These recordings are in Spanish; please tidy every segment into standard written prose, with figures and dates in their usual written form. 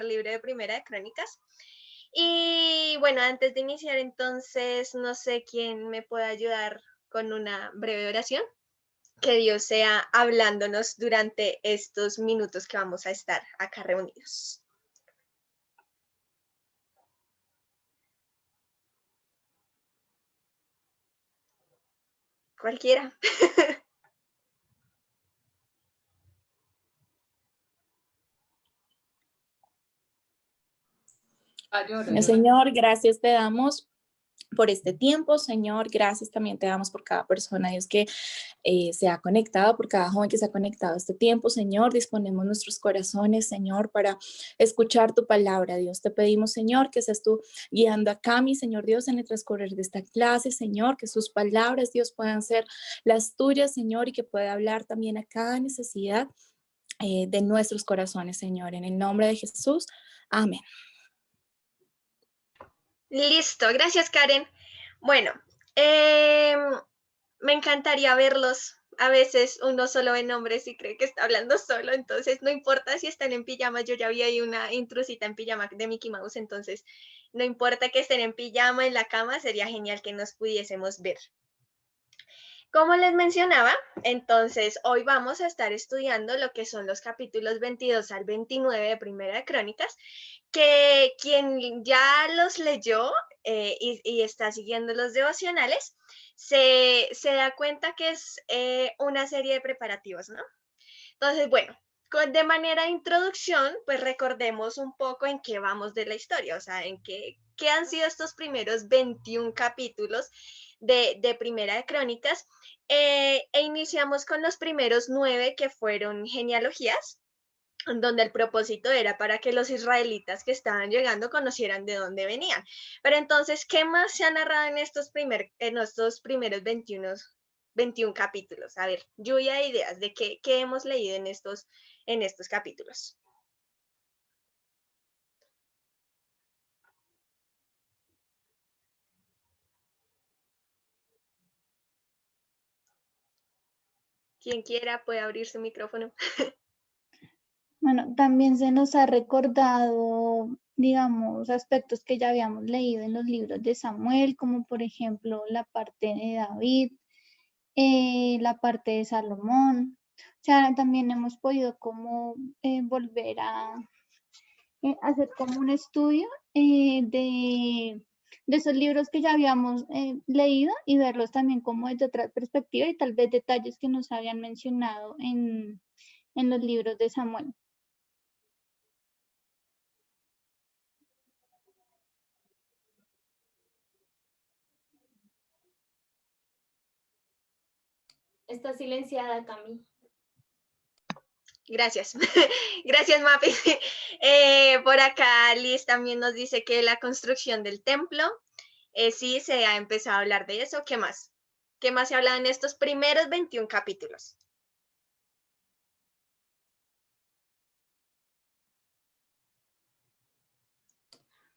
el libro de Primera de Crónicas. Y bueno, antes de iniciar entonces, no sé quién me puede ayudar con una breve oración. Que Dios sea hablándonos durante estos minutos que vamos a estar acá reunidos. Cualquiera. Señor, gracias te damos por este tiempo, Señor, gracias también te damos por cada persona, Dios, que se ha conectado, por cada joven que se ha conectado a este tiempo, Señor, disponemos nuestros corazones, Señor, para escuchar tu palabra, Dios, te pedimos, Señor, que seas tú guiando a Cami, Señor Dios, en el transcurrir de esta clase, Señor, que sus palabras, Dios, puedan ser las tuyas, Señor, y que pueda hablar también a cada necesidad de nuestros corazones, Señor, en el nombre de Jesús, amén. Listo, gracias Karen. Bueno, me encantaría verlos. A veces uno solo ve nombres y cree que está hablando solo, entonces no importa si están en pijama. Yo ya vi ahí una intrusita en pijama de Mickey Mouse, entonces no importa que estén en pijama en la cama, sería genial que nos pudiésemos ver. Como les mencionaba, entonces hoy vamos a estar estudiando lo que son los capítulos 22 al 29 de Primera de Crónicas, que quien ya los leyó y está siguiendo los devocionales, se da cuenta que es una serie de preparativos, ¿no? Entonces, bueno, de manera de introducción, pues recordemos un poco en qué vamos de la historia, o sea, en qué han sido estos primeros 21 capítulos de Primera de Crónicas, e iniciamos con los primeros 9 que fueron genealogías, donde el propósito era para que los israelitas que estaban llegando conocieran de dónde venían. Pero entonces, ¿qué más se ha narrado en estos primeros 21 capítulos? A ver, lluvia de ideas de qué hemos leído en estos capítulos. Quien quiera puede abrir su micrófono. Bueno, también se nos ha recordado, digamos, aspectos que ya habíamos leído en los libros de Samuel, como por ejemplo la parte de David, la parte de Salomón. O sea, también hemos podido como volver a hacer como un estudio de esos libros que ya habíamos leído y verlos también como desde otra perspectiva y tal vez detalles que nos habían mencionado en los libros de Samuel. Está silenciada, Cami. Gracias. Gracias, Mapi. Por acá Liz también nos dice que la construcción del templo, sí, se ha empezado a hablar de eso. ¿Qué más? ¿Qué más se ha hablado en estos primeros 21 capítulos?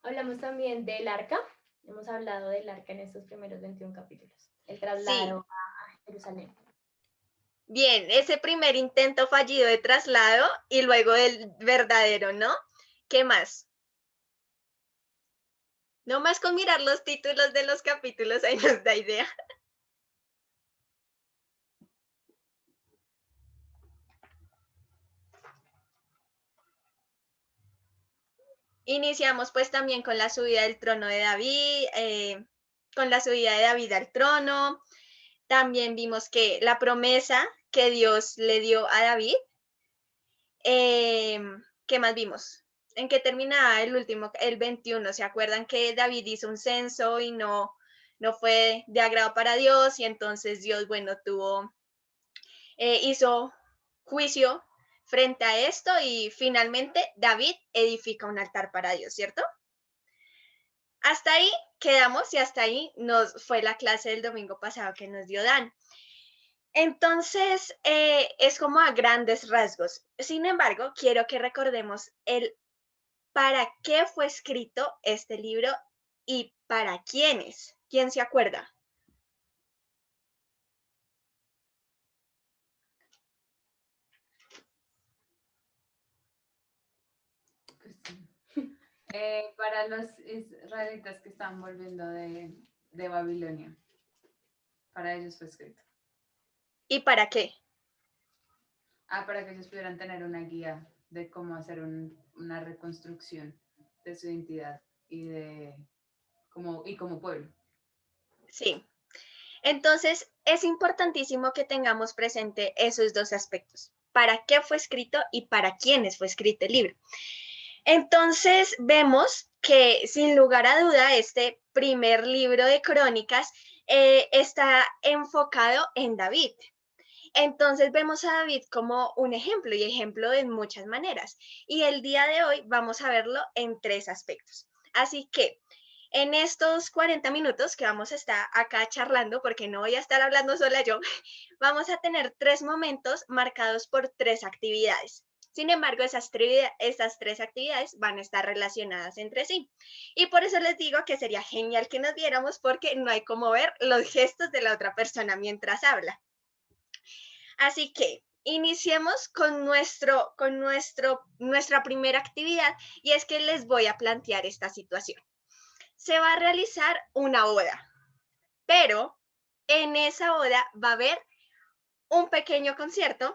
Hablamos también del arca. Hemos hablado del arca en estos primeros 21 capítulos. El traslado Sí. a Jerusalén. Bien, ese primer intento fallido de traslado y luego el verdadero, ¿no? ¿Qué más? No más con mirar los títulos de los capítulos, ahí nos da idea. Iniciamos pues también con la subida del trono de David, con la subida de David al trono. También vimos que la promesa que Dios le dio a David. ¿Qué más vimos? ¿En qué terminaba el último, el 21? ¿Se acuerdan que David hizo un censo y no fue de agrado para Dios? Y entonces Dios, bueno, hizo juicio frente a esto y finalmente David edifica un altar para Dios, ¿cierto? Hasta ahí quedamos y hasta ahí nos fue la clase del domingo pasado que nos dio Dan. Entonces, es como a grandes rasgos. Sin embargo, quiero que recordemos el para qué fue escrito este libro y para quiénes. ¿Quién se acuerda? Para los israelitas que están volviendo de Babilonia. Para ellos fue escrito. ¿Y para qué? Para que ellos pudieran tener una guía de cómo hacer una reconstrucción de su identidad y como pueblo. Sí. Entonces, es importantísimo que tengamos presente esos dos aspectos. ¿Para qué fue escrito y para quiénes fue escrito el libro? Entonces, vemos que sin lugar a duda, este primer libro de Crónicas está enfocado en David. Entonces vemos a David como un ejemplo y ejemplo de muchas maneras. Y el día de hoy vamos a verlo en 3 aspectos. Así que en estos 40 minutos que vamos a estar acá charlando, porque no voy a estar hablando sola yo, vamos a tener 3 momentos marcados por 3 actividades. Sin embargo, esas 3 actividades van a estar relacionadas entre sí. Y por eso les digo que sería genial que nos viéramos porque no hay como ver los gestos de la otra persona mientras habla. Así que iniciemos con nuestra primera actividad y es que les voy a plantear esta situación. Se va a realizar una boda, pero en esa boda va a haber un pequeño concierto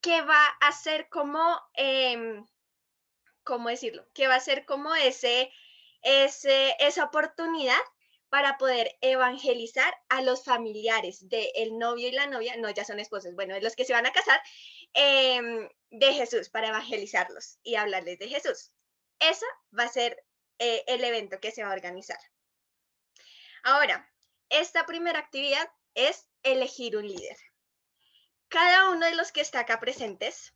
que va a ser como, ¿cómo decirlo? Que va a ser como esa oportunidad para poder evangelizar a los familiares del novio y la novia, no, ya son esposos, bueno, de los que se van a casar, de Jesús, para evangelizarlos y hablarles de Jesús. Ese va a ser el evento que se va a organizar. Ahora, esta primera actividad es elegir un líder. Cada uno de los que está acá presentes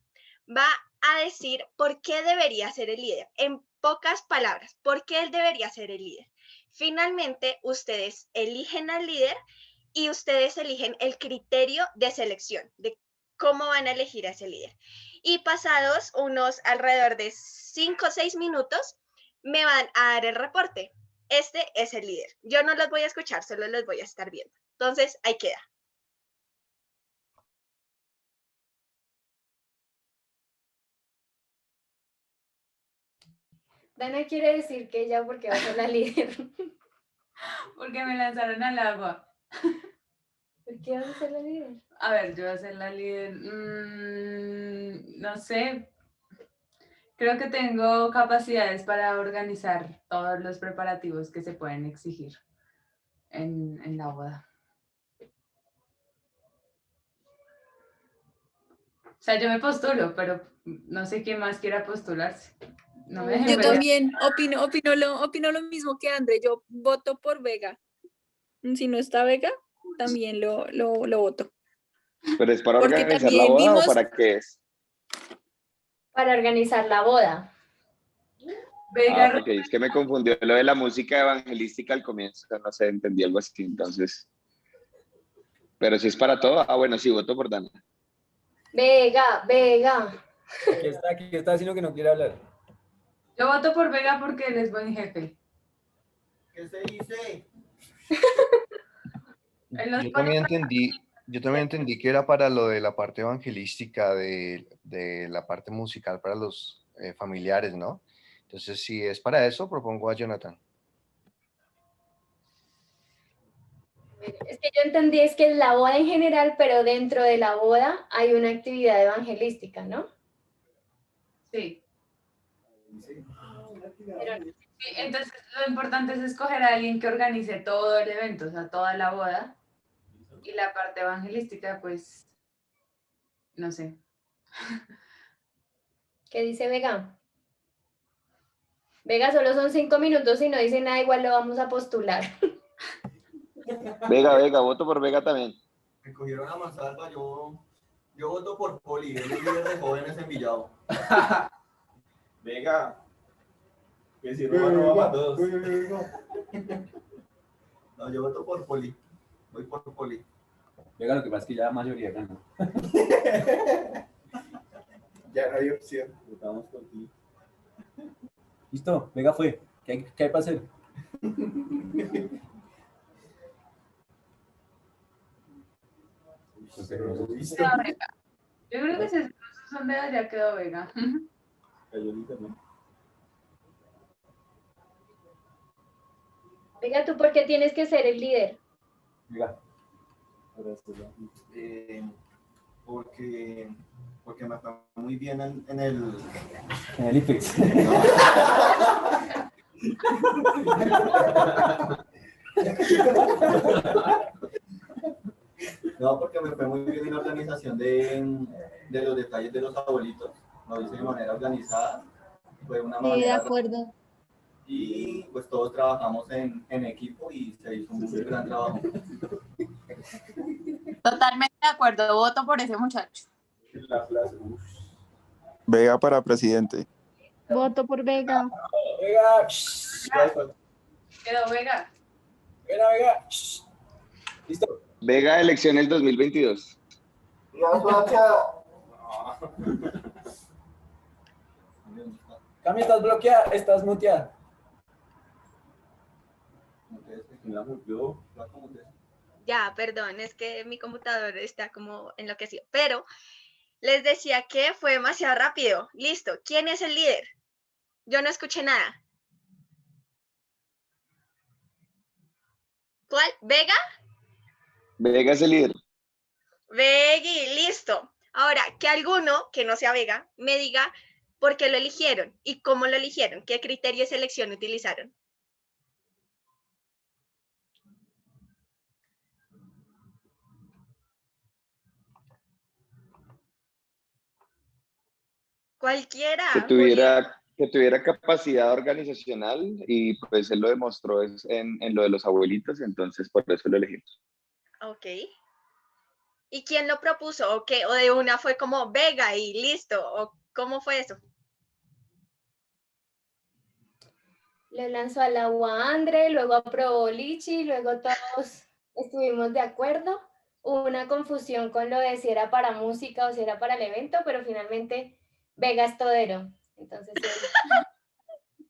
va a decir por qué debería ser el líder. En pocas palabras, ¿por qué él debería ser el líder? Finalmente, ustedes eligen al líder y ustedes eligen el criterio de selección, de cómo van a elegir a ese líder. Y pasados unos alrededor de 5 o 6 minutos, me van a dar el reporte. Este es el líder. Yo no los voy a escuchar, solo los voy a estar viendo. Entonces, ahí queda. Dana quiere decir que ella porque va a ser la líder. Porque me lanzaron al agua. ¿Por qué vas a ser la líder? A ver, yo voy a ser la líder. No sé. Creo que tengo capacidades para organizar todos los preparativos que se pueden exigir en la boda. O sea, yo me postulo, pero no sé quién más quiera postularse. No me dejen Yo ver. también opino lo mismo que André. Yo voto por Vega. Si no está Vega, también lo voto. ¿Pero es para Porque organizar la también boda o vimos, para qué es? Para organizar la boda. Vega, Ok, es que me confundió lo de la música evangelística al comienzo, o sea, no sé, entendí algo así, entonces. Pero si es para todo, bueno, sí, voto por Dana. Vega, Vega. Aquí está diciendo que no quiere hablar. yo voto por Vega porque él es buen jefe. ¿Qué se dice? Él nos Yo pone también entendí que era para lo de la parte evangelística, de la parte musical para los familiares, ¿no? Entonces, si es para eso, propongo a Jonathan. Es que yo entendí es que es la boda en general, pero dentro de la boda hay una actividad evangelística, ¿no? Sí. Pero no. Sí, entonces lo importante es escoger a alguien que organice todo el evento, o sea, toda la boda. Y la parte evangelística, pues, no sé. ¿Qué dice Vega? Vega, solo son 5 minutos y no dice nada, igual lo vamos a postular. Vega, voto por Vega también. Me cogieron a mansalva, yo voto por Poli, él es líder de jóvenes en Villavo. Vega, que si roba para todos. No, yo voto por Poli, voy por Poli. Venga, lo que pasa es que ya la mayoría ganó. Ya no hay opción, votamos por ti. Listo, Vega fue. ¿Qué hay para hacer? ¿Listo? Quedó Vega. Yo creo que si esos son de allá quedó Vega. Cayó el internet. Oiga, ¿tú por qué tienes que ser el líder? Venga. Porque, porque me fue muy bien En el IFEX. no, porque me fue muy bien en la organización de los detalles de los abuelitos. Lo hice de manera organizada. Fue una Sí, de manera acuerdo. y pues todos trabajamos en equipo y se hizo un muy gran trabajo. Totalmente de acuerdo, voto por ese muchacho. Vega para presidente. Voto por Vega. Venga. Quedó Vega. Venga. ¿Listo? Vega, elecciones 2022. Cami, estás bloqueada, estás muteada. Ya, perdón, es que mi computador está como enloquecido. Pero les decía que fue demasiado rápido. Listo. ¿Quién es el líder? Yo no escuché nada. ¿Cuál? ¿Vega? Vega es el líder. Vegui, listo. Ahora, que alguno que no sea Vega me diga por qué lo eligieron y cómo lo eligieron, qué criterio de selección utilizaron. Cualquiera, Julián. Que tuviera capacidad organizacional y pues él lo demostró en lo de los abuelitos, entonces por eso lo elegimos. Ok. ¿Y quién lo propuso? ¿O qué? ¿O de una fue como Vega y listo? ¿O cómo fue eso? Le lanzó al agua a André, luego aprobó Lichi, luego todos estuvimos de acuerdo. Hubo una confusión con lo de si era para música o si era para el evento, pero finalmente Vega es todero. Entonces, sí.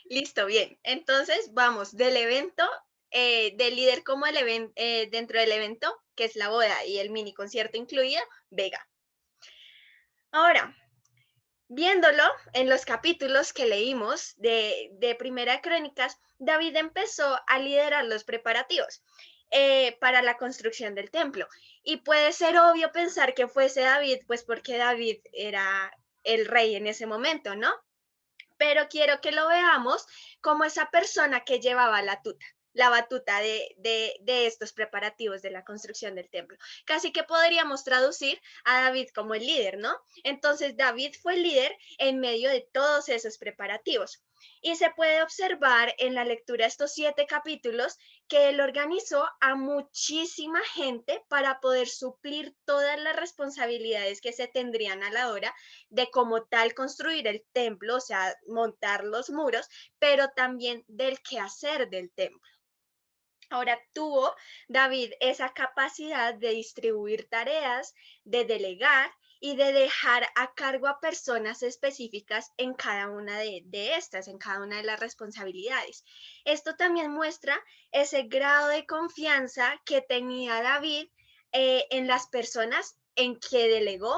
Listo, bien. Entonces, vamos del evento, del líder como dentro del evento, que es la boda y el mini concierto incluido, Vega. Ahora, viéndolo en los capítulos que leímos de Primera Crónicas, David empezó a liderar los preparativos para la construcción del templo. Y puede ser obvio pensar que fuese David, pues porque David era el rey en ese momento, ¿no? Pero quiero que lo veamos como esa persona que llevaba la batuta de estos preparativos de la construcción del templo. Casi que podríamos traducir a David como el líder, ¿no? Entonces David fue el líder en medio de todos esos preparativos. Y se puede observar en la lectura de estos 7 capítulos que él organizó a muchísima gente para poder suplir todas las responsabilidades que se tendrían a la hora de como tal construir el templo, o sea, montar los muros, pero también del quehacer del templo. Ahora tuvo David esa capacidad de distribuir tareas, de delegar y de dejar a cargo a personas específicas en cada una de estas, en cada una de las responsabilidades. Esto también muestra ese grado de confianza que tenía David en las personas en que delegó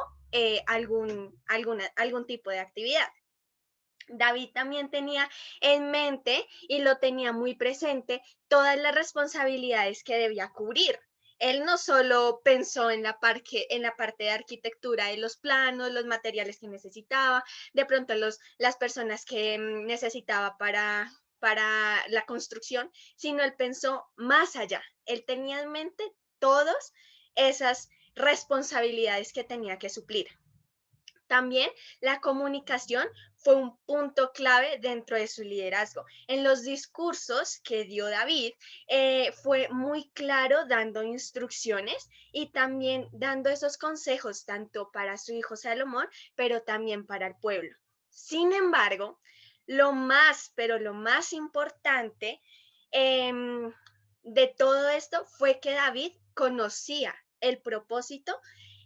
algún tipo de actividad. David también tenía en mente y lo tenía muy presente todas las responsabilidades que debía cubrir. Él no solo pensó en la parte de arquitectura de los planos, los materiales que necesitaba, de pronto las personas que necesitaba para la construcción, sino él pensó más allá. Él tenía en mente todas esas responsabilidades que tenía que suplir. También la comunicación fue un punto clave dentro de su liderazgo. En los discursos que dio David, fue muy claro dando instrucciones y también dando esos consejos tanto para su hijo Salomón, pero también para el pueblo. Sin embargo, pero lo más importante de todo esto fue que David conocía el propósito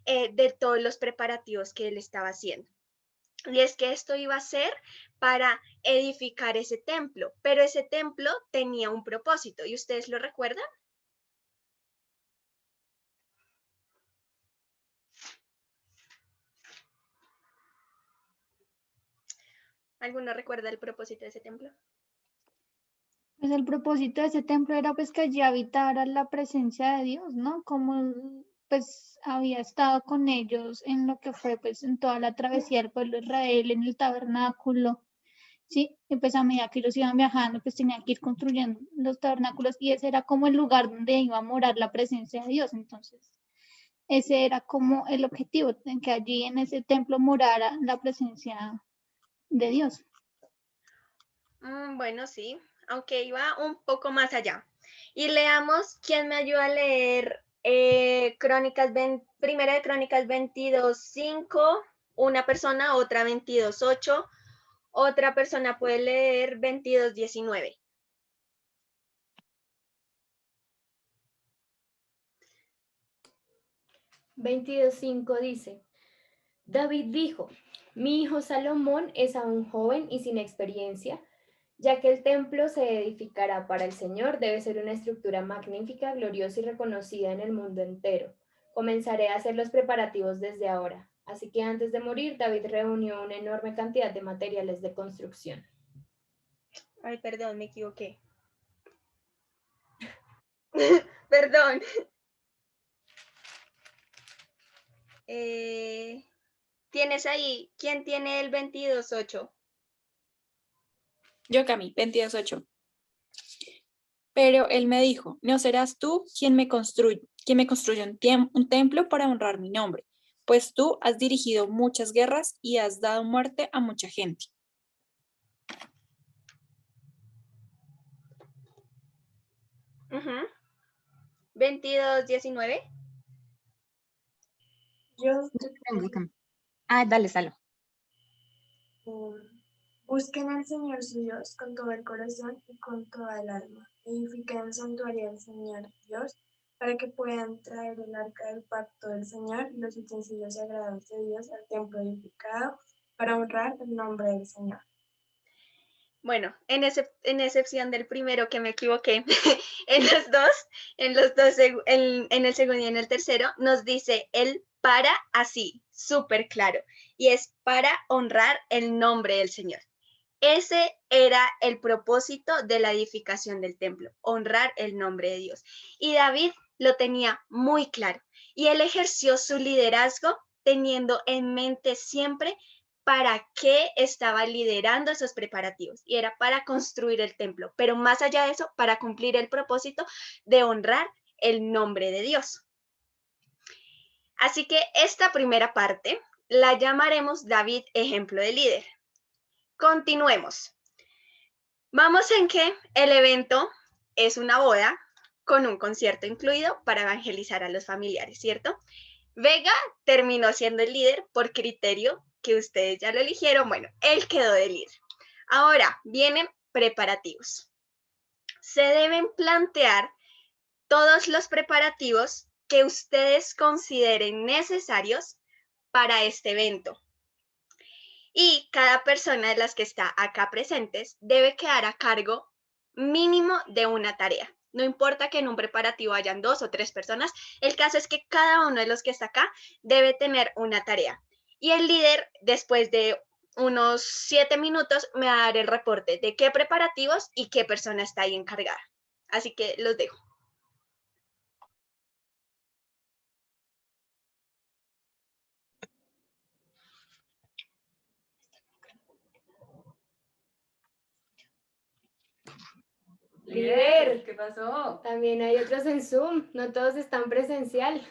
de todos los preparativos que él estaba haciendo. Y es que esto iba a ser para edificar ese templo, pero ese templo tenía un propósito. ¿Y ustedes lo recuerdan? ¿Alguno recuerda el propósito de ese templo? Pues el propósito de ese templo era pues que allí habitara la presencia de Dios, ¿no? Como pues había estado con ellos en lo que fue pues en toda la travesía del pueblo de Israel, en el tabernáculo, ¿sí? Y pues a medida que ellos iban viajando, pues tenían que ir construyendo los tabernáculos y ese era como el lugar donde iba a morar la presencia de Dios. Entonces, ese era como el objetivo, en que allí en ese templo morara la presencia de Dios. Bueno, sí, aunque iba un poco más allá. Y leamos, ¿quién me ayuda a leer Primera de Crónicas 22:5? Una persona, otra 22:8. Otra persona puede leer 22:19. 22:5 dice, David dijo, mi hijo Salomón es aún joven y sin experiencia, ya que el templo se edificará para el Señor, debe ser una estructura magnífica, gloriosa y reconocida en el mundo entero. Comenzaré a hacer los preparativos desde ahora. Así que antes de morir, David reunió una enorme cantidad de materiales de construcción. Ay, perdón, me equivoqué. Perdón. Tienes ahí, ¿quién tiene el 22:8? Yo, Cami, 22:8. Pero él me dijo, no serás tú quien me construye un templo para honrar mi nombre, pues tú has dirigido muchas guerras y has dado muerte a mucha gente. Uh-huh. 22:19. Yo Tengo, Cami. Ah, dale, Salo. busquen al Señor su Dios con todo el corazón y con toda el alma. Edifiquen el santuario del Señor Dios para que puedan traer el arca del pacto del Señor y los utensilios sagrados de Dios al templo edificado para honrar el nombre del Señor. Bueno, en excepción del primero que me equivoqué, en el segundo y en el tercero, nos dice el para así, súper claro, y es para honrar el nombre del Señor. Ese era el propósito de la edificación del templo, honrar el nombre de Dios. Y David lo tenía muy claro, y él ejerció su liderazgo teniendo en mente siempre para qué estaba liderando esos preparativos, y era para construir el templo, pero más allá de eso, para cumplir el propósito de honrar el nombre de Dios. Así que esta primera parte la llamaremos David, ejemplo de líder. Continuemos. Vamos en que el evento es una boda con un concierto incluido para evangelizar a los familiares, ¿cierto? Vega terminó siendo el líder por criterio que ustedes ya lo eligieron. Bueno, él quedó de líder. Ahora vienen preparativos. Se deben plantear todos los preparativos que ustedes consideren necesarios para este evento. Y cada persona de las que está acá presentes debe quedar a cargo mínimo de una tarea. No importa que en un preparativo hayan 2 o 3 personas, el caso es que cada uno de los que está acá debe tener una tarea. Y el líder, después de unos 7 minutos, me va a dar el reporte de qué preparativos y qué persona está ahí encargada. Así que los dejo. Líder, ¿qué pasó? También hay otros en Zoom, no todos están presencial.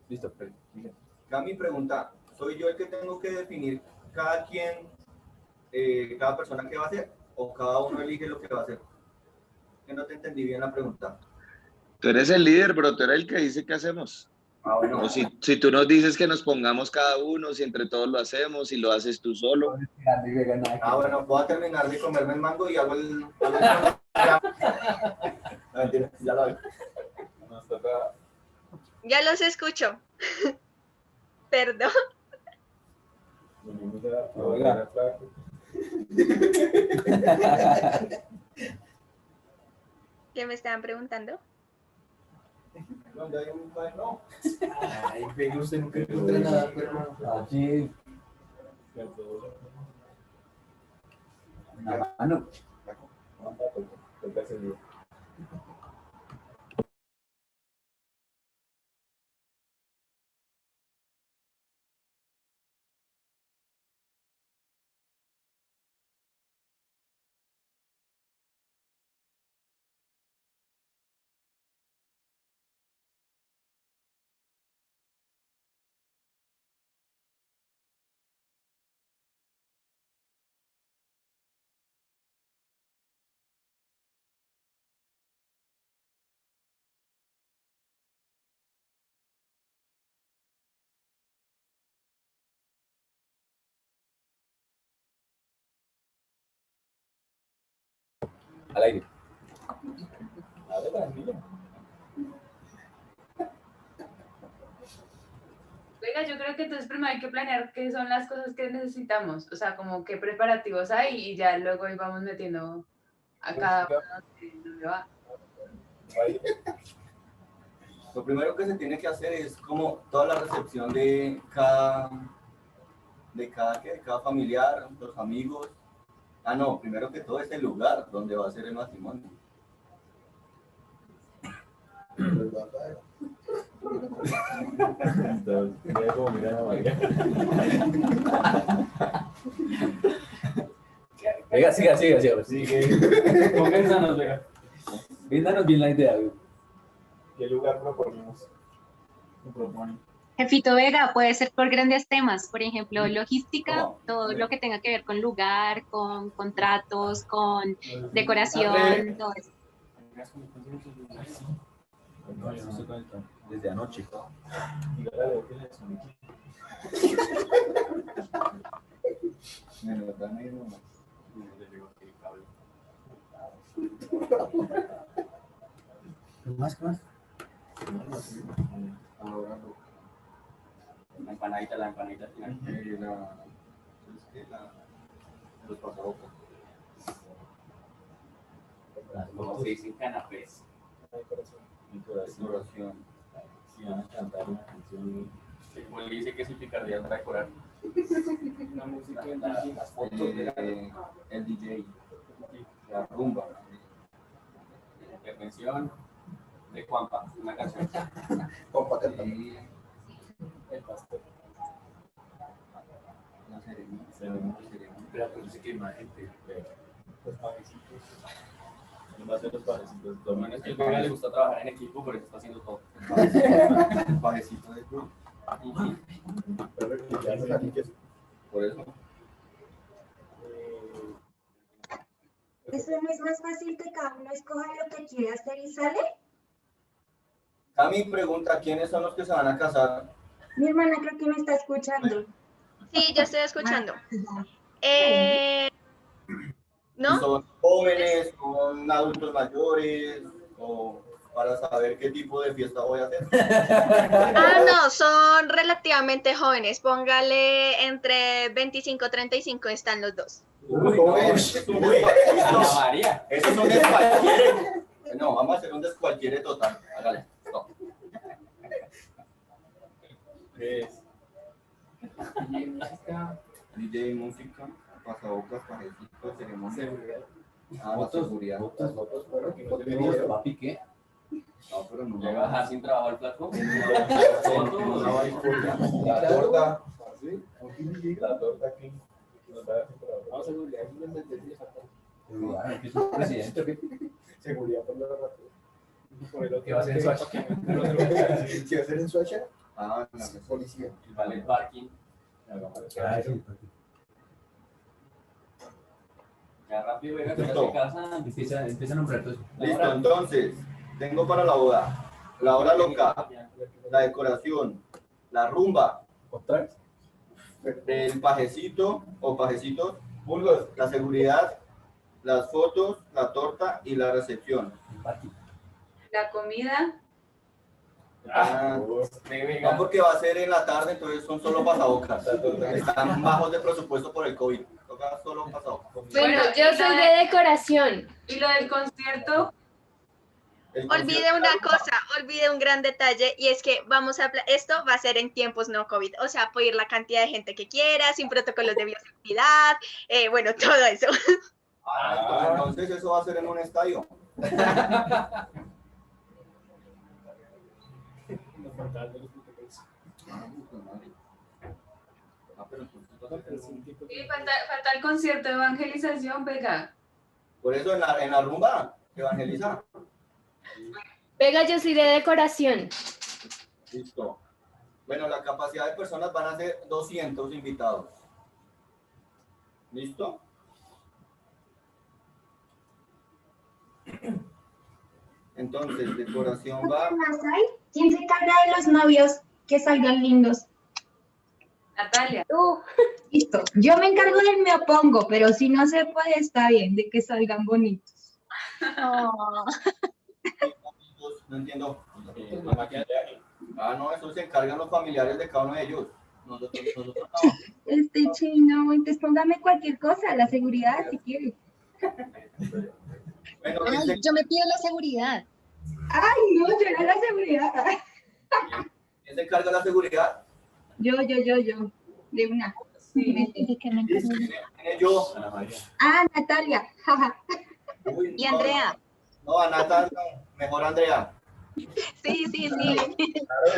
Listo, Cami pregunta, ¿soy yo el que tengo que definir cada quien, cada persona qué va a hacer? ¿O cada uno elige lo que va a hacer? Que no te entendí bien la pregunta. Tú eres el líder, pero tú eres el que dice qué hacemos. Ah, bueno. O si tú nos dices que nos pongamos cada uno, si entre todos lo hacemos, si lo haces tú solo. Ah, bueno, voy a terminar de comerme el mango y hago el... No, mentira, ya lo hago. Nos toca... Ya los escucho. Perdón. Oiga. ¿Qué me estaban preguntando? ¿Dónde hay un no? Ay, pero usted nunca encuentra nada, pero allí. Una mano. Al aire. Oiga, yo creo que entonces primero hay que planear qué son las cosas que necesitamos, o sea, como qué preparativos hay y ya luego ahí vamos metiendo a cada uno donde va. Lo primero que se tiene que hacer es como toda la recepción de cada familiar, los amigos. Ah, no, primero que todo es el lugar donde va a ser el matrimonio. Venga, siga. Convénzanos, venga. Véndanos bien la idea, güey. ¿Qué lugar proponemos? Jefito Vega, puede ser por grandes temas, por ejemplo, logística, todo lo que tenga que ver con lugar, con contratos, con decoración, todo eso. Desde anoche. ¿Qué más? La empanadita final. Los pasabocas. Como se dicen canapés. Decoración. Si van a cantar una canción, igual dice que si picardía para decorar. La música, las fotos, el DJ, la rumba. Intervención de Juanpa, una canción. Juanpa cantando. El pastor. La ceremonia. Pero pues dice que hay más gente. Los pavecitos. Va a ser los pavecitos. Lo menos que el Vega le gusta trabajar en equipo, por eso está haciendo todo. Pavecito de club. Por eso. ¿Eso no es más fácil que cada uno escoja lo que quiere hacer y sale? Cami pregunta, ¿quiénes son los que se van a casar? Mi hermana creo que me está escuchando. Sí, yo estoy escuchando. ¿No? ¿Son jóvenes, son adultos mayores, o para saber qué tipo de fiesta voy a hacer? Ah, no, son relativamente jóvenes. Póngale entre 25 y 35 están los dos. María. Eso es un descualquiere. No, vamos a hacer un descualquiere total. Hágale. Stop. DJ, música, pasabocas, pajecitos, ceremonia. La seguridad. Fotos, papi, ¿qué? No, pero no. ¿Llega a bajar sin trabajo el flaco? La torta. La torta aquí. Vamos a seguridad. ¿Qué es un presidente? Seguridad por la rato. ¿Qué va a hacer en Suacha? ¿Qué va a hacer en Suacha? Ah, no, es policía. Vale, el parking. Ya rápido, venga, que se casa, empieza a nombrar todo. Listo, entonces, tengo para la boda, la hora loca, la decoración, la rumba, el pajecito o pajecitos, la seguridad, las fotos, la torta y la recepción. La comida. No, porque va a ser en la tarde, entonces son solo pasabocas. Están bajos de presupuesto por el COVID. Toca solo pasabocas. Bueno, yo soy de decoración. ¿Y lo del concierto? Olvide una cosa, olvide un gran detalle y es que esto va a ser en tiempos no COVID, o sea, puede ir la cantidad de gente que quiera, sin protocolos de bioseguridad, bueno, todo eso. Entonces eso va a ser en un estadio. Sí, falta el concierto de evangelización, Vega. Por eso en la rumba evangeliza. Vega, yo soy de decoración. Listo. Bueno, la capacidad de personas van a ser 200 invitados. ¿Listo? Entonces, decoración va... ¿Quién se encarga de los novios que salgan lindos? Natalia. Listo. Yo me encargo del me opongo, pero si no se puede, está bien, de que salgan bonitos. No entiendo. No, eso se encargan los familiares de cada uno de ellos. Nosotros no. Chino, entonces póngame cualquier cosa, la seguridad si quiere. Bueno, Ay, yo me pido la seguridad. Ay, no, yo era la seguridad. ¿Quién se encarga de la seguridad? Yo, de una. ¿Quién es yo? Natalia. Uy, ¿Y Andrea? No, a Natalia, mejor Andrea. Sí.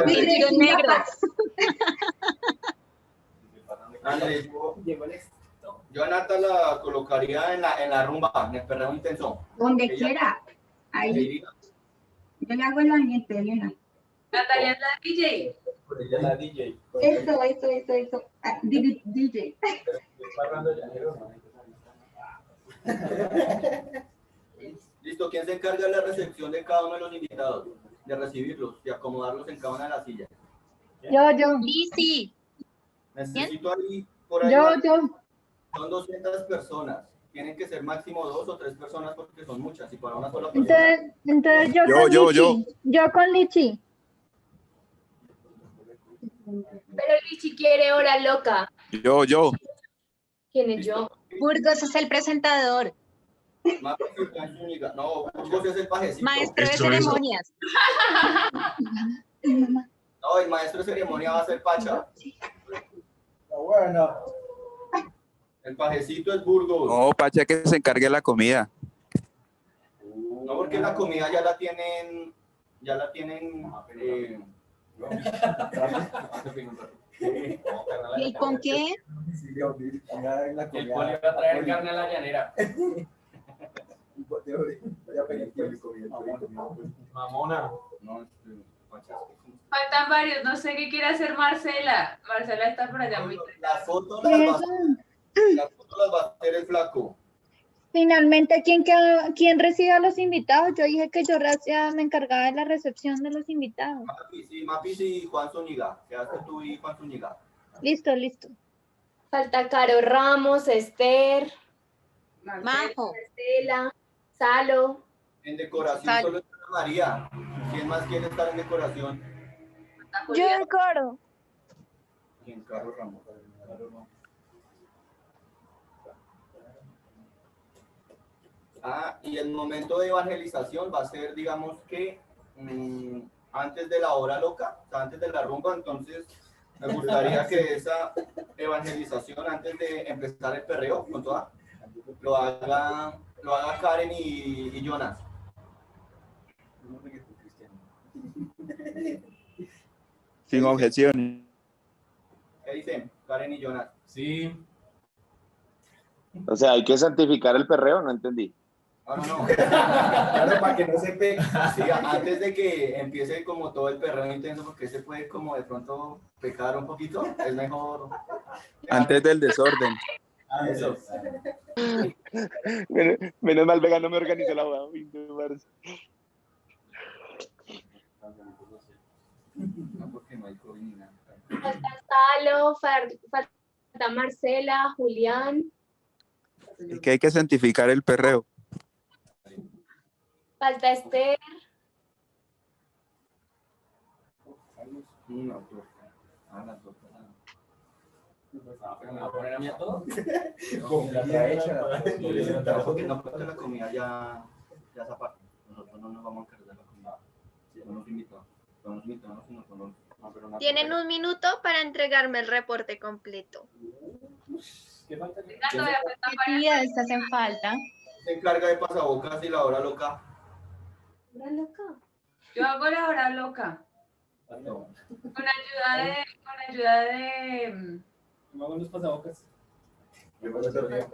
Vestido negro. Andrés, yo a Nata la colocaría en la rumba, en el perreo intenso. Donde quiera. Ahí. Yo le hago el ambiente de una. Natalia es la DJ. Ella es la DJ. Eso. DJ. Listo, ¿quién se encarga de la recepción de cada uno de los invitados? De recibirlos, de acomodarlos en cada una de las sillas. Yo. Lizzy. Necesito ahí, por ahí. Yo. Son 200 personas. Tienen que ser máximo 2 o 3 personas porque son muchas. Y para una sola persona. Entonces yo con Lichi. Pero Lichi quiere hora loca. Yo. ¿Quién es yo? Burgos es el presentador. No, Burgos es el pajecito. Maestro de ceremonias. No, el maestro de ceremonia va a ser Pacha. Bueno. El pajecito es Burgos. No, Pacha, que se encargue de la comida. No, porque la comida ya la tienen. ¿Y con qué? El poli va a traer carne a la llanera. Mamona. Faltan varios, no sé qué quiere hacer Marcela. Marcela está por allá muy Las fotos las va a hacer el flaco. Finalmente, ¿quién recibe a los invitados? Yo dije que yo me encargaba de la recepción de los invitados. Mapis y Juan Zúñiga. Quedaste tú y Juan Zúñiga. Listo. Falta Caro Ramos, Esther, Majo, Estela, Salo. En decoración solo está María. ¿Quién más quiere estar en decoración? Yo decoro. ¿Quién? Caro Ramos. Y el momento de evangelización va a ser, digamos que antes de la hora loca, o sea, antes de la rumba. Entonces me gustaría que esa evangelización, antes de empezar el perreo con toda, lo haga Karen y Jonas. Sin objeción. ¿Qué dicen Karen y Jonas? Sí. O sea, hay que santificar el perreo, no entendí. No. Claro, para que no se pegue. Sí, antes de que empiece como todo el perreo intenso, porque se puede como de pronto pecar un poquito, es mejor. Antes del desorden. Eso. Menos mal, Vega no me organizó la boda. No, porque no hay COVID ni nada. Falta Salo, falta Marcela, Julián. Es que hay que santificar el perreo. Falta Esther. Una torta. La torta. ¿Me va a poner a mí a todo? La trae hecha. Porque no cuesta la comida ya esa parte. Nosotros no nos vamos a encargar de la comida. No nos invitamos. No nos invitamos, sino con un... Tienen 1 minuto para entregarme el reporte completo. ¿Qué falta? ¿Qué actividades hacen falta? Se encarga de pasabocas y la hora loca. ¿Hora loca? Yo hago la hora loca. Con ayuda de ¿Cómo hago los pasabocas? Yo me hacer bien.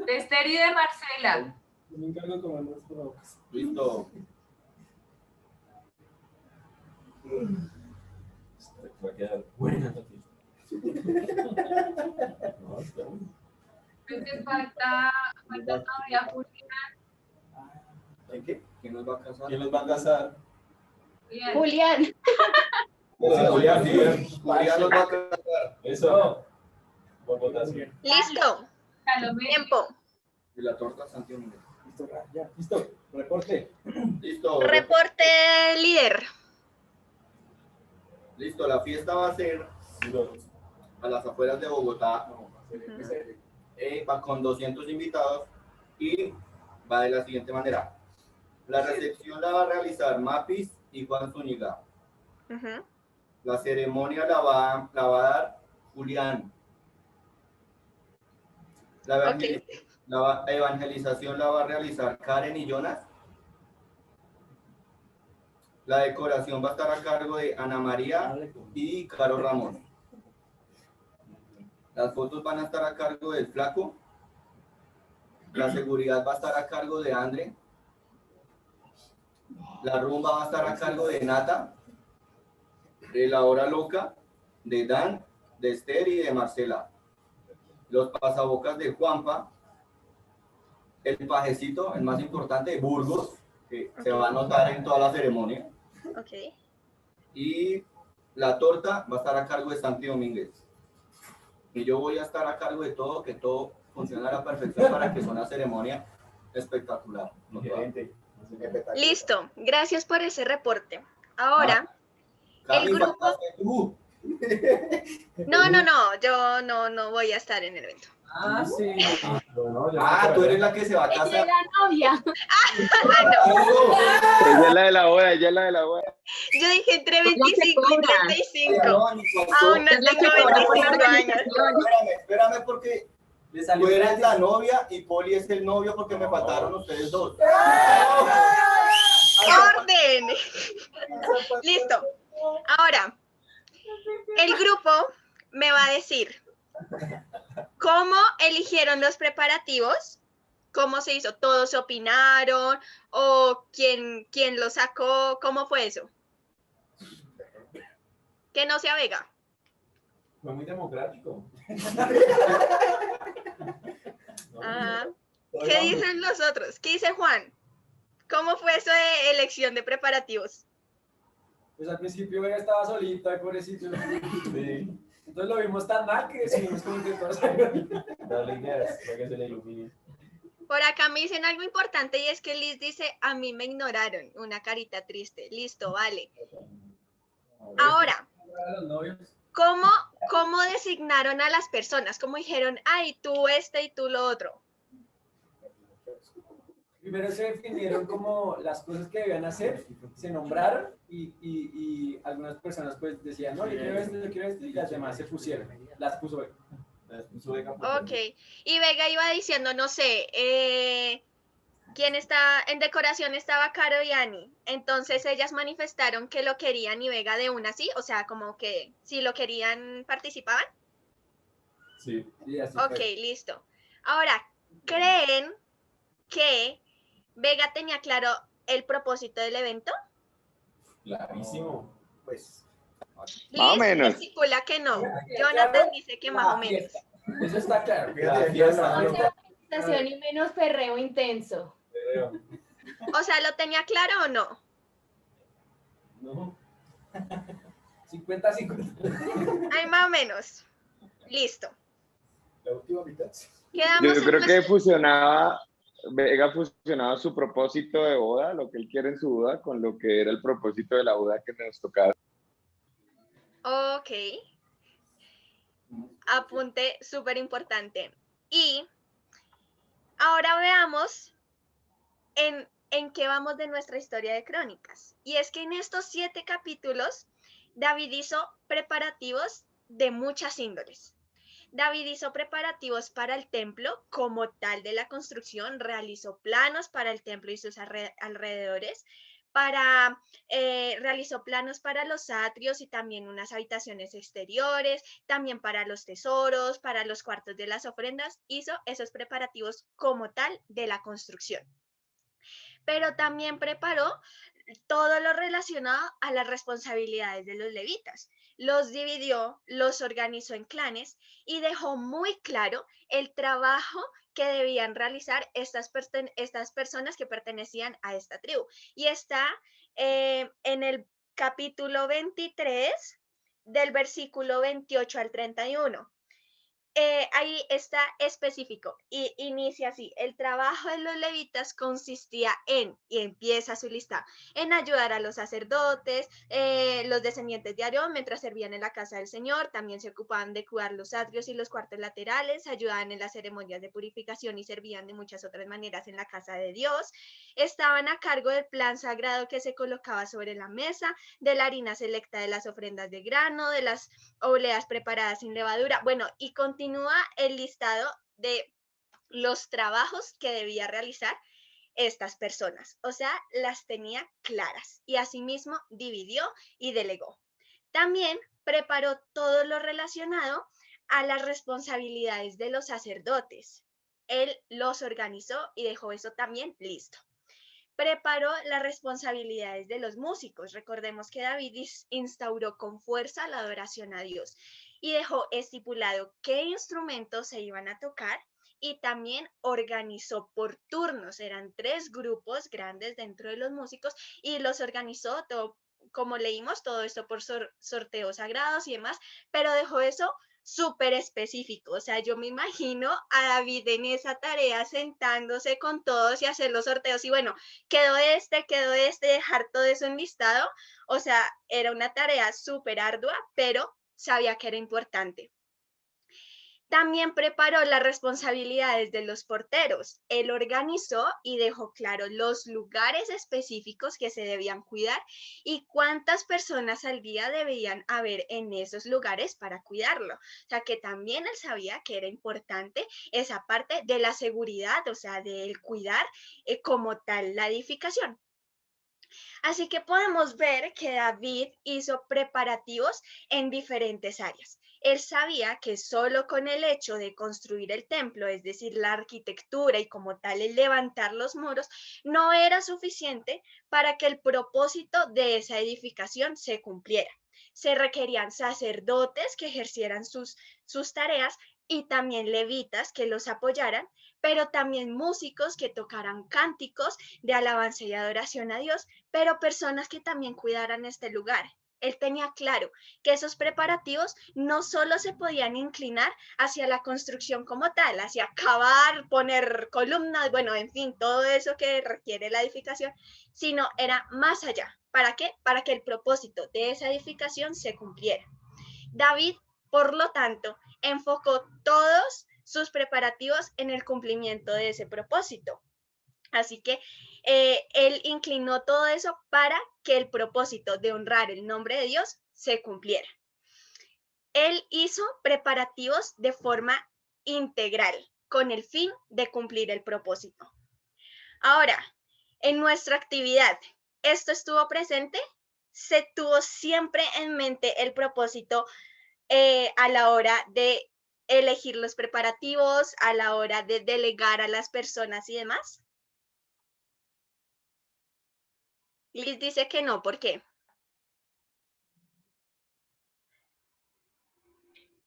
de Esther y de Marcela. Yo me encargo de comer los pasabocas. Listo. Va a quedar buena noticia. No, está bien. Entonces falta todavía Julián. ¿En qué? ¿Quién nos va a casar? ¿Quién los va a casar? Julián. Julián nos va a casar. Eso. Por votación. Listo. Tiempo. Y la torta Santiago. Listo, ya. Listo. Reporte. Listo. Reporte líder. Listo, la fiesta va a ser a las afueras de Bogotá. Va con 200 invitados y va de la siguiente manera. La recepción la va a realizar Mapis y Juan Zúñiga. La ceremonia la va a dar Julián. La evangelización la va a realizar Karen y Jonas. La decoración va a estar a cargo de Ana María y Caro Ramos. Las fotos van a estar a cargo del Flaco. La seguridad va a estar a cargo de Andre. La rumba va a estar a cargo de Nata. De la hora loca, de Dan, de Esther y de Marcela. Los pasabocas de Juanpa. El pajecito, el más importante, de Burgos, que se va a notar en toda la ceremonia. Ok. Y la torta va a estar a cargo de Santi Domínguez. Y yo voy a estar a cargo de todo, que todo funcione a la perfección para que sea una ceremonia espectacular. Listo. Gracias por ese reporte. Ahora, el grupo... No, yo no voy a estar en el evento. Ah, sí. Tú eres la que se va a casar. Ella es la novia. No. Ella es la de la boda, ella es la de la boda. Yo dije entre 25 y 35. Aún no tengo 25 años. Espérame porque tú eres la novia y Poli es el novio porque me faltaron ustedes dos. ¡Orden! Listo. Ahora, el grupo me va a decir cómo eligieron los preparativos, cómo se hizo, todos opinaron o quién lo sacó, cómo fue eso. Que no sea Vega. Fue muy democrático. Ajá. ¿Qué dicen los otros? ¿Qué dice Juan? ¿Cómo fue eso de elección de preparativos? Pues al principio ella estaba solita, y pobrecito. Sí. Entonces lo vimos tan mal que decidimos como que todos darle ideas para que se le ilumine. Por acá me dicen algo importante y es que Liz dice, a mí me ignoraron, una carita triste. Listo, vale. Ahora, ¿cómo designaron a las personas? ¿Cómo dijeron, ay, tú este y tú lo otro? Primero se definieron como las cosas que debían hacer, se nombraron y algunas personas pues decían, no, yo quiero esto, y las demás se pusieron, las puso Vega. Ok, y Vega iba diciendo, no sé, ¿quién está en decoración? Estaba Caro y Ani, entonces ellas manifestaron que lo querían y Vega de una sí, o sea, como que si lo querían participaban. Sí. Ok, listo. Ahora, ¿creen que Vega tenía claro el propósito del evento? Clarísimo. Pues. Más o menos. Estipula que no. Jonathan dice que más o menos. Eso está claro. Presentación y menos perreo intenso. O sea, ¿lo tenía claro o no? No. 50-50. Ay, más o menos. Listo. La última mitad. Quedamos Yo creo que Vega fusionaba su propósito de boda, lo que él quiere en su boda, con lo que era el propósito de la boda que nos tocaba. Ok, apunte súper importante. Y ahora veamos en qué vamos de nuestra historia de Crónicas. Y es que en estos 7 capítulos, David hizo preparativos de muchas índoles. David hizo preparativos para el templo como tal de la construcción, realizó planos para el templo y sus alrededores, realizó planos para los atrios y también unas habitaciones exteriores, también para los tesoros, para los cuartos de las ofrendas, hizo esos preparativos como tal de la construcción. Pero también preparó todo lo relacionado a las responsabilidades de los levitas. Los dividió, los organizó en clanes y dejó muy claro el trabajo que debían realizar estas personas que pertenecían a esta tribu. Y está en el capítulo 23, del versículo 28 al 31. Ahí está específico y inicia así: el trabajo de los levitas consistía en, y empieza su lista, en ayudar a los sacerdotes, los descendientes de Aarón mientras servían en la casa del Señor, también se ocupaban de cuidar los atrios y los cuartos laterales, ayudaban en las ceremonias de purificación y servían de muchas otras maneras en la casa de Dios, estaban a cargo del plan sagrado que se colocaba sobre la mesa, de la harina selecta de las ofrendas de grano, de las obleas preparadas sin levadura. Bueno, y continúa el listado de los trabajos que debía realizar estas personas. O sea, las tenía claras y asimismo dividió y delegó. También preparó todo lo relacionado a las responsabilidades de los sacerdotes. Él los organizó y dejó eso también listo. Preparó las responsabilidades de los músicos. Recordemos que David instauró con fuerza la adoración a Dios y dejó estipulado qué instrumentos se iban a tocar y también organizó por turnos. Eran 3 grupos grandes dentro de los músicos y los organizó todo, como leímos, todo esto por sorteos sagrados y demás, pero dejó eso súper específico. O sea, yo me imagino a David en esa tarea sentándose con todos y hacer los sorteos y bueno, quedó dejar todo eso enlistado. O sea, era una tarea súper ardua, pero sabía que era importante. También preparó las responsabilidades de los porteros. Él organizó y dejó claro los lugares específicos que se debían cuidar y cuántas personas al día debían haber en esos lugares para cuidarlo. O sea, que también él sabía que era importante esa parte de la seguridad, o sea, del cuidar como tal la edificación. Así que podemos ver que David hizo preparativos en diferentes áreas. Él sabía que solo con el hecho de construir el templo, es decir, la arquitectura y como tal el levantar los muros, no era suficiente para que el propósito de esa edificación se cumpliera. Se requerían sacerdotes que ejercieran sus tareas y también levitas que los apoyaran, pero también músicos que tocaran cánticos de alabanza y adoración a Dios, pero personas que también cuidaran este lugar. Él tenía claro que esos preparativos no solo se podían inclinar hacia la construcción como tal, hacia cavar, poner columnas, bueno, en fin, todo eso que requiere la edificación, sino era más allá. ¿Para qué? Para que el propósito de esa edificación se cumpliera. David, por lo tanto, enfocó todos sus preparativos en el cumplimiento de ese propósito. Así que él inclinó todo eso para que el propósito de honrar el nombre de Dios se cumpliera. Él hizo preparativos de forma integral con el fin de cumplir el propósito. Ahora, en nuestra actividad, ¿esto estuvo presente? ¿Se tuvo siempre en mente el propósito a la hora de elegir los preparativos, a la hora de delegar a las personas y demás? Liz dice que no, ¿por qué?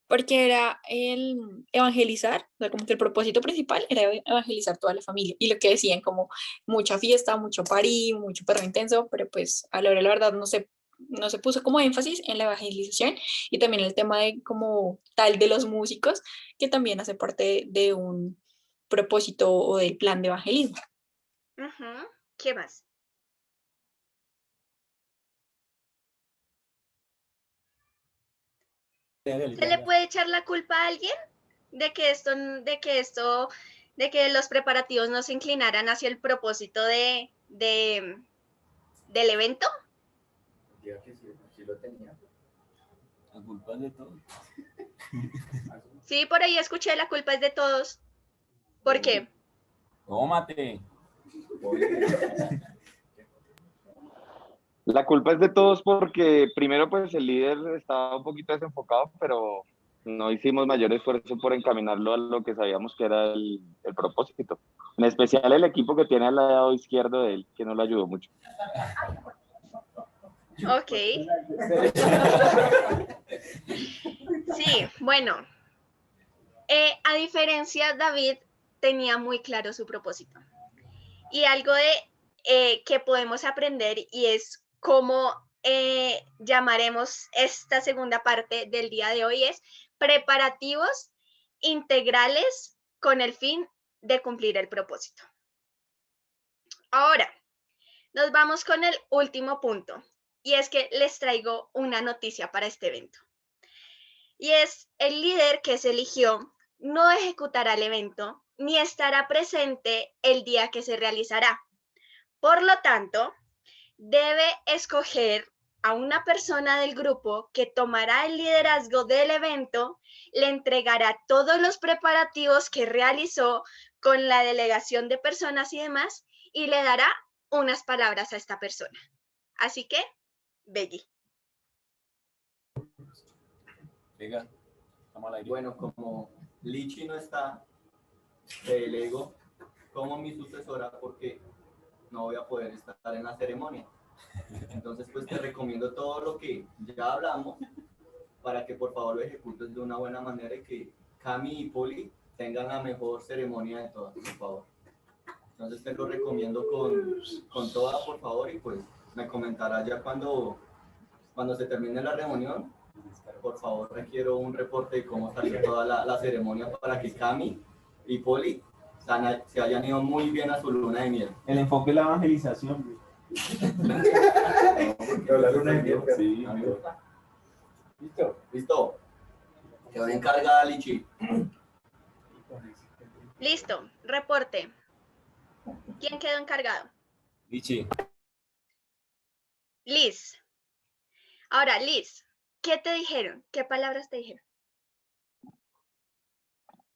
Porque era el evangelizar, o sea, como que el propósito principal era evangelizar toda la familia. Y lo que decían, como mucha fiesta, mucho party, mucho perro intenso, pero pues a la hora de la verdad no se puso como énfasis en la evangelización y también el tema de como tal de los músicos, que también hace parte de un propósito o del plan de evangelismo. ¿Qué más? ¿Se le puede echar la culpa a alguien de que los preparativos no se inclinaran hacia el propósito del evento? Diga que sí lo tenía. La culpa es de todos. Sí, por ahí escuché, la culpa es de todos. ¿Por qué? Tómate. La culpa es de todos porque primero pues el líder estaba un poquito desenfocado, pero no hicimos mayor esfuerzo por encaminarlo a lo que sabíamos que era el propósito. En especial el equipo que tiene al lado izquierdo de él, que no lo ayudó mucho. Ok. Sí, bueno. A diferencia, David tenía muy claro su propósito. Y algo que podemos aprender y es cómo llamaremos esta segunda parte del día de hoy es preparativos integrales con el fin de cumplir el propósito. Ahora, nos vamos con el último punto y es que les traigo una noticia para este evento. Y es el líder que se eligió no ejecutará el evento ni estará presente el día que se realizará. Por lo tanto, debe escoger a una persona del grupo que tomará el liderazgo del evento, le entregará todos los preparativos que realizó con la delegación de personas y demás, y le dará unas palabras a esta persona. Así que, Belly. Venga, estamos al aire. Bueno, como Lichi no está, te delego como mi sucesora porque no voy a poder estar en la ceremonia. Entonces, pues te recomiendo todo lo que ya hablamos para que por favor lo ejecutes de una buena manera y que Cami y Poli tengan la mejor ceremonia de todas, por favor. Entonces te lo recomiendo con toda, por favor, y pues me comentarás ya cuando se termine la reunión. Por favor, requiero un reporte de cómo salió toda la ceremonia para que Cami y Poli se hayan ido muy bien a su luna de miel. El enfoque es la evangelización. La luna de miel, sí. Listo. Quedó encargada Lichi. Listo, reporte. ¿Quién quedó encargado? Lichi. Liz. Ahora, Liz, ¿qué te dijeron? ¿Qué palabras te dijeron?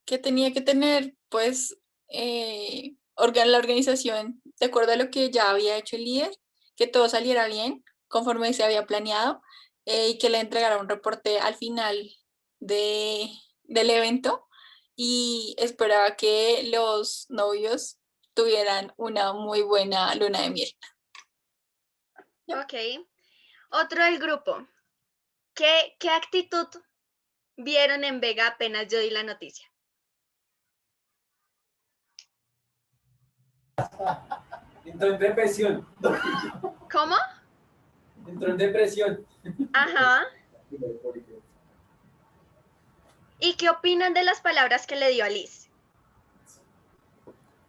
Que tenía que tener, pues, la organización de acuerdo a lo que ya había hecho el líder, que todo saliera bien, conforme se había planeado, y que le entregara un reporte al final del evento, y esperaba que los novios tuvieran una muy buena luna de miel. Ok. Otro del grupo. ¿Qué actitud vieron en Vega apenas yo di la noticia? Entró en depresión. ¿Cómo? Entró en depresión. Ajá. ¿Y qué opinan de las palabras que le dio a Liz?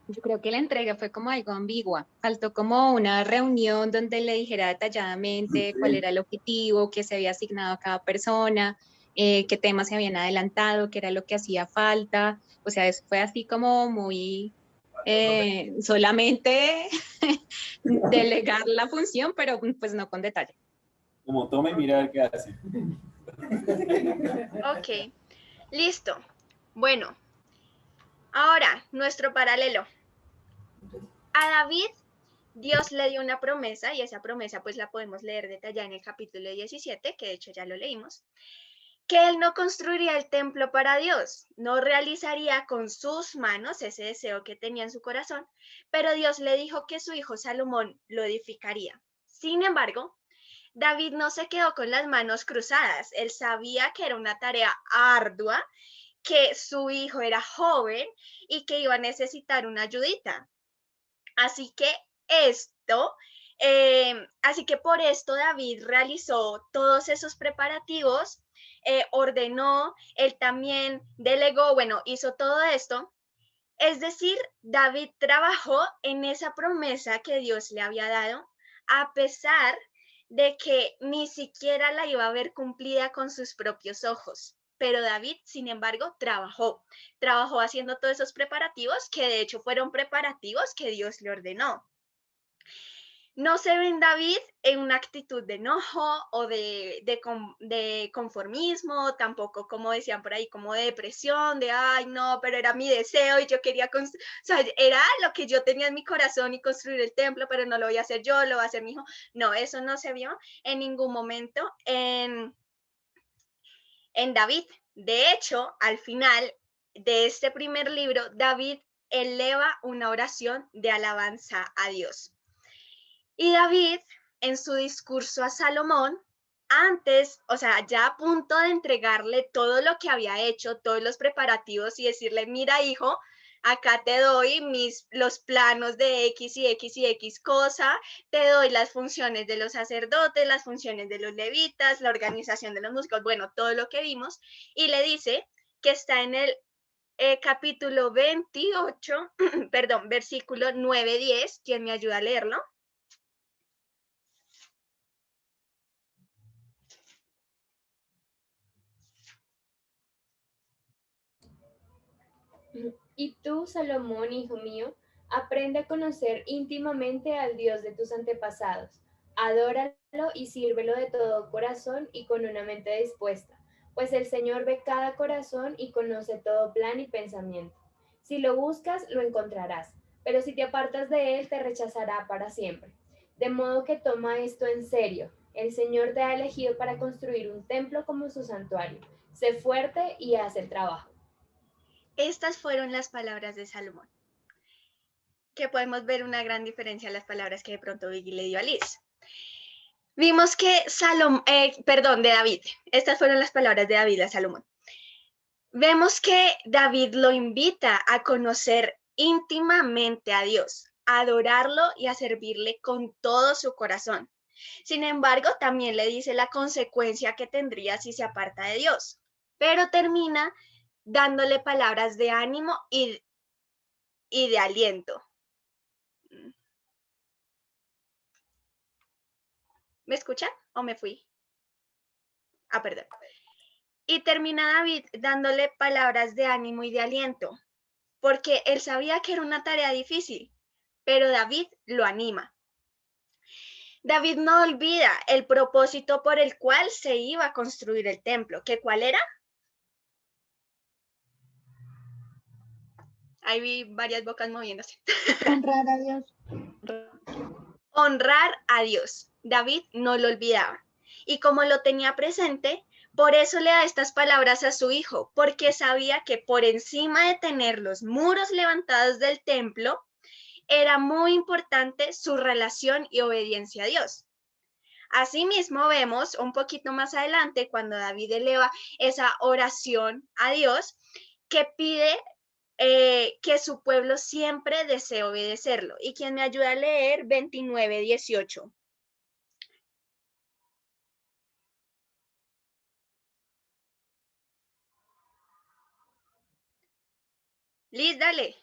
Yo creo que la entrega fue como algo ambigua. Faltó como una reunión donde le dijera detalladamente cuál era el objetivo, qué se había asignado a cada persona, qué temas se habían adelantado, qué era lo que hacía falta. O sea, eso fue así como muy solamente delegar la función, pero pues no con detalle. Como toma y mira a ver qué hace. Ok, listo. Bueno, ahora nuestro paralelo. A David, Dios le dio una promesa y esa promesa pues la podemos leer detallada en el capítulo 17, que de hecho ya lo leímos, que él no construiría el templo para Dios, no realizaría con sus manos ese deseo que tenía en su corazón, pero Dios le dijo que su hijo Salomón lo edificaría. Sin embargo, David no se quedó con las manos cruzadas, él sabía que era una tarea ardua, que su hijo era joven y que iba a necesitar una ayudita. Así que por esto David realizó todos esos preparativos, ordenó, él también delegó, bueno, hizo todo esto. Es decir, David trabajó en esa promesa que Dios le había dado, a pesar de que ni siquiera la iba a ver cumplida con sus propios ojos. Pero David, sin embargo, trabajó haciendo todos esos preparativos, que de hecho fueron preparativos que Dios le ordenó. No se ve en David en una actitud de enojo o de conformismo, tampoco, como decían por ahí, como de depresión, de, ay, no, pero era mi deseo y yo quería, o sea, era lo que yo tenía en mi corazón y construir el templo, pero no lo voy a hacer yo, lo va a hacer mi hijo. No, eso no se vio en ningún momento en David. De hecho, al final de este primer libro, David eleva una oración de alabanza a Dios. Y David, en su discurso a Salomón, antes, o sea, ya a punto de entregarle todo lo que había hecho, todos los preparativos y decirle, mira, hijo, acá te doy los planos de X y X y X cosa, te doy las funciones de los sacerdotes, las funciones de los levitas, la organización de los músicos, bueno, todo lo que vimos, y le dice que está en el capítulo 28, perdón, versículo 9-10, ¿quién me ayuda a leerlo? Y tú, Salomón, hijo mío, aprende a conocer íntimamente al Dios de tus antepasados. Adóralo y sírvelo de todo corazón y con una mente dispuesta, pues el Señor ve cada corazón y conoce todo plan y pensamiento. Si lo buscas, lo encontrarás, pero si te apartas de él, te rechazará para siempre. De modo que toma esto en serio. El Señor te ha elegido para construir un templo como su santuario. Sé fuerte y haz el trabajo. Estas fueron las palabras de Salomón, que podemos ver una gran diferencia en las palabras que de pronto Vicky le dio a Liz. Vimos que de David, estas fueron las palabras de David a Salomón. Vemos que David lo invita a conocer íntimamente a Dios, a adorarlo y a servirle con todo su corazón. Sin embargo, también le dice la consecuencia que tendría si se aparta de Dios, pero termina dándole palabras de ánimo y de aliento. ¿Me escuchan o me fui? Perdón. Y termina David dándole palabras de ánimo y de aliento, porque él sabía que era una tarea difícil, pero David lo anima. David no olvida el propósito por el cual se iba a construir el templo, ¿que cuál era? Ahí vi varias bocas moviéndose. Honrar a Dios. Honrar a Dios. David no lo olvidaba. Y como lo tenía presente, por eso le da estas palabras a su hijo, porque sabía que por encima de tener los muros levantados del templo, era muy importante su relación y obediencia a Dios. Asimismo, vemos un poquito más adelante cuando David eleva esa oración a Dios, que pide que su pueblo siempre desee obedecerlo. ¿Y quién me ayuda a leer 29-18? Liz, dale.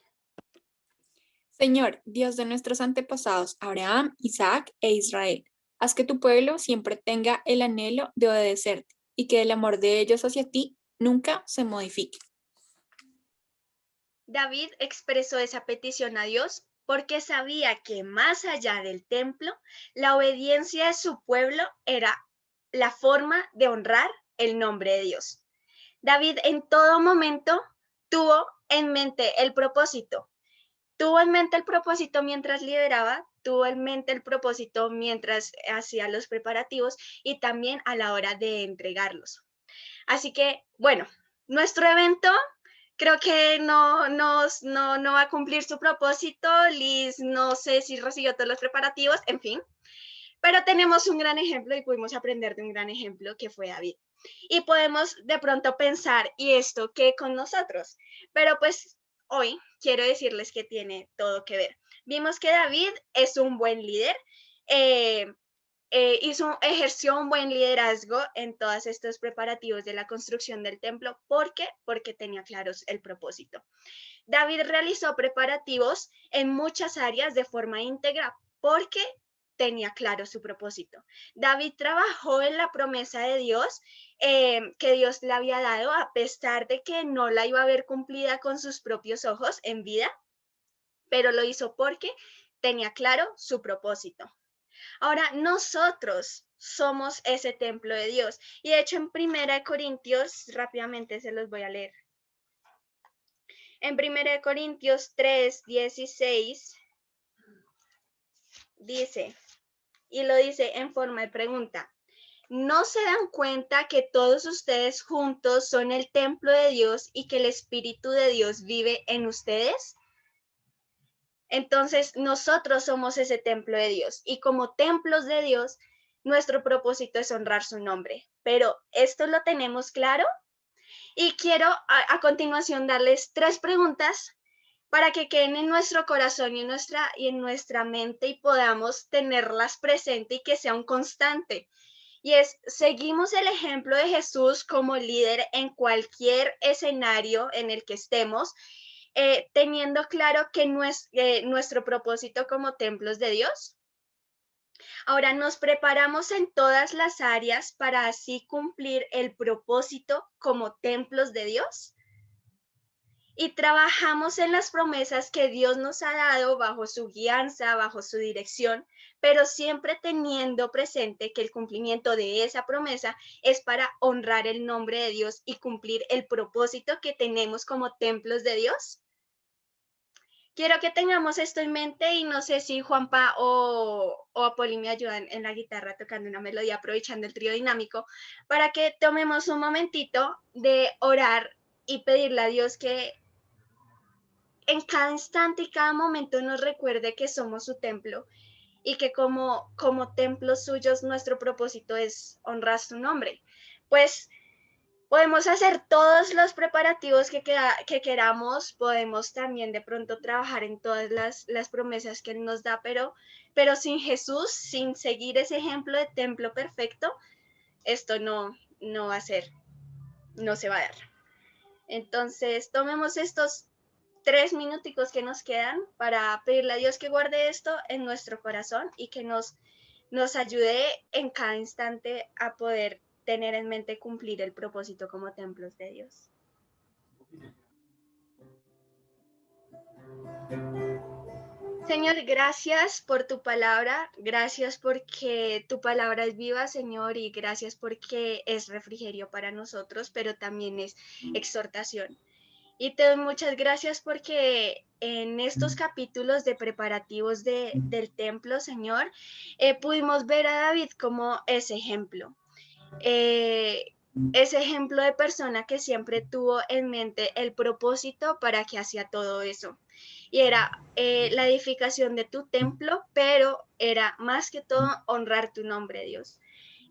Señor, Dios de nuestros antepasados, Abraham, Isaac e Israel, haz que tu pueblo siempre tenga el anhelo de obedecerte y que el amor de ellos hacia ti nunca se modifique. David expresó esa petición a Dios porque sabía que más allá del templo, la obediencia de su pueblo era la forma de honrar el nombre de Dios. David en todo momento tuvo en mente el propósito. Tuvo en mente el propósito mientras lideraba, tuvo en mente el propósito mientras hacía los preparativos y también a la hora de entregarlos. Así que, bueno, nuestro evento creo que no va a cumplir su propósito. Liz, no sé si recibió todos los preparativos, en fin. Pero tenemos un gran ejemplo y pudimos aprender de un gran ejemplo que fue David. Y podemos de pronto pensar, ¿y esto qué con nosotros? Pero pues hoy quiero decirles que tiene todo que ver. Vimos que David es un buen líder, ejerció un buen liderazgo en todos estos preparativos de la construcción del templo. ¿Por qué? Porque tenía claros el propósito. David realizó preparativos en muchas áreas de forma íntegra porque tenía claro su propósito. David trabajó en la promesa de Dios que Dios le había dado, a pesar de que no la iba a ver cumplida con sus propios ojos en vida, pero lo hizo porque tenía claro su propósito. Ahora, nosotros somos ese templo de Dios. Y de hecho, en 1 Corintios, rápidamente se los voy a leer. En 1 Corintios 3:16 dice, y lo dice en forma de pregunta: ¿no se dan cuenta que todos ustedes juntos son el templo de Dios y que el Espíritu de Dios vive en ustedes? Entonces, nosotros somos ese templo de Dios y como templos de Dios, nuestro propósito es honrar su nombre. Pero esto lo tenemos claro y quiero a continuación darles 3 preguntas para que queden en nuestro corazón y en nuestra mente y podamos tenerlas presente y que sea un constante. Y es, ¿seguimos el ejemplo de Jesús como líder en cualquier escenario en el que estemos, teniendo claro que nuestro propósito como templos de Dios? Ahora, ¿nos preparamos en todas las áreas para así cumplir el propósito como templos de Dios? Y trabajamos en las promesas que Dios nos ha dado bajo su guianza, bajo su dirección, pero siempre teniendo presente que el cumplimiento de esa promesa es para honrar el nombre de Dios y cumplir el propósito que tenemos como templos de Dios. Quiero que tengamos esto en mente y no sé si Juanpa o Apoli me ayudan en la guitarra tocando una melodía aprovechando el trío dinámico para que tomemos un momentito de orar y pedirle a Dios que en cada instante y cada momento nos recuerde que somos su templo y que como templos suyos nuestro propósito es honrar su nombre. Pues podemos hacer todos los preparativos que queramos, podemos también de pronto trabajar en todas las promesas que Él nos da, pero sin Jesús, sin seguir ese ejemplo de templo perfecto, esto no va a ser, no se va a dar. Entonces, tomemos estos 3 minuticos que nos quedan para pedirle a Dios que guarde esto en nuestro corazón y que nos ayude en cada instante a poder tener en mente cumplir el propósito como templos de Dios. Señor, gracias por tu palabra, gracias porque tu palabra es viva, Señor, y gracias porque es refrigerio para nosotros, pero también es exhortación. Y te doy muchas gracias porque en estos capítulos de preparativos del templo, Señor, pudimos ver a David como ese ejemplo. Ese ejemplo de persona que siempre tuvo en mente el propósito para que hacía todo eso. Y era la edificación de tu templo, pero era más que todo honrar tu nombre, Dios.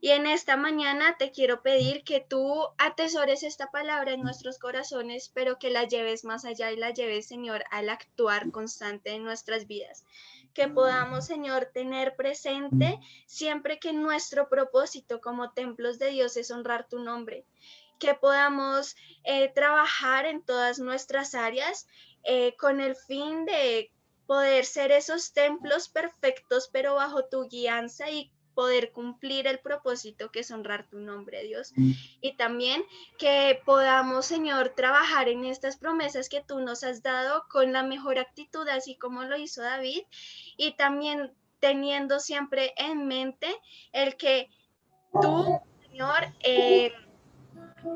Y en esta mañana te quiero pedir que tú atesores esta palabra en nuestros corazones, pero que la lleves más allá y la lleves, Señor, al actuar constante en nuestras vidas. Que podamos, Señor, tener presente siempre que nuestro propósito como templos de Dios es honrar tu nombre. Que podamos trabajar en todas nuestras áreas con el fin de poder ser esos templos perfectos, pero bajo tu guianza y poder cumplir el propósito que es honrar tu nombre, Dios. Y también que podamos, Señor, trabajar en estas promesas que tú nos has dado con la mejor actitud, así como lo hizo David, y también teniendo siempre en mente el que tú, Señor,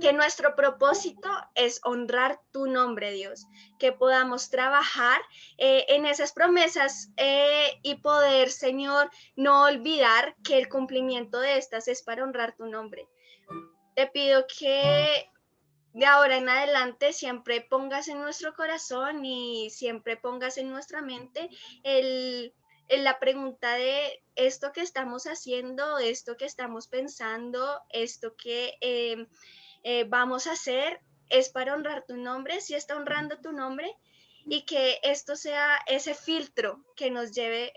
que nuestro propósito es honrar tu nombre, Dios, que podamos trabajar en esas promesas y poder, Señor, no olvidar que el cumplimiento de estas es para honrar tu nombre. Te pido que de ahora en adelante siempre pongas en nuestro corazón y siempre pongas en nuestra mente la pregunta de esto que estamos haciendo, esto que estamos pensando, esto que vamos a hacer es para honrar tu nombre, si está honrando tu nombre, y que esto sea ese filtro que nos lleve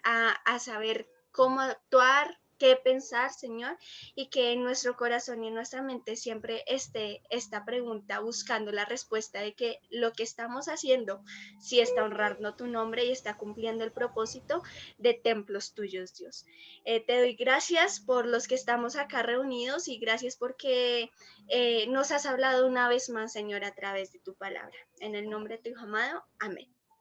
a saber cómo actuar, qué pensar, Señor, y que en nuestro corazón y en nuestra mente siempre esté esta pregunta buscando la respuesta de que lo que estamos haciendo, si está honrando tu nombre y está cumpliendo el propósito de templos tuyos, Dios. Te doy gracias por los que estamos acá reunidos y gracias porque nos has hablado una vez más, Señor, a través de tu palabra. En el nombre de tu Hijo amado, amén.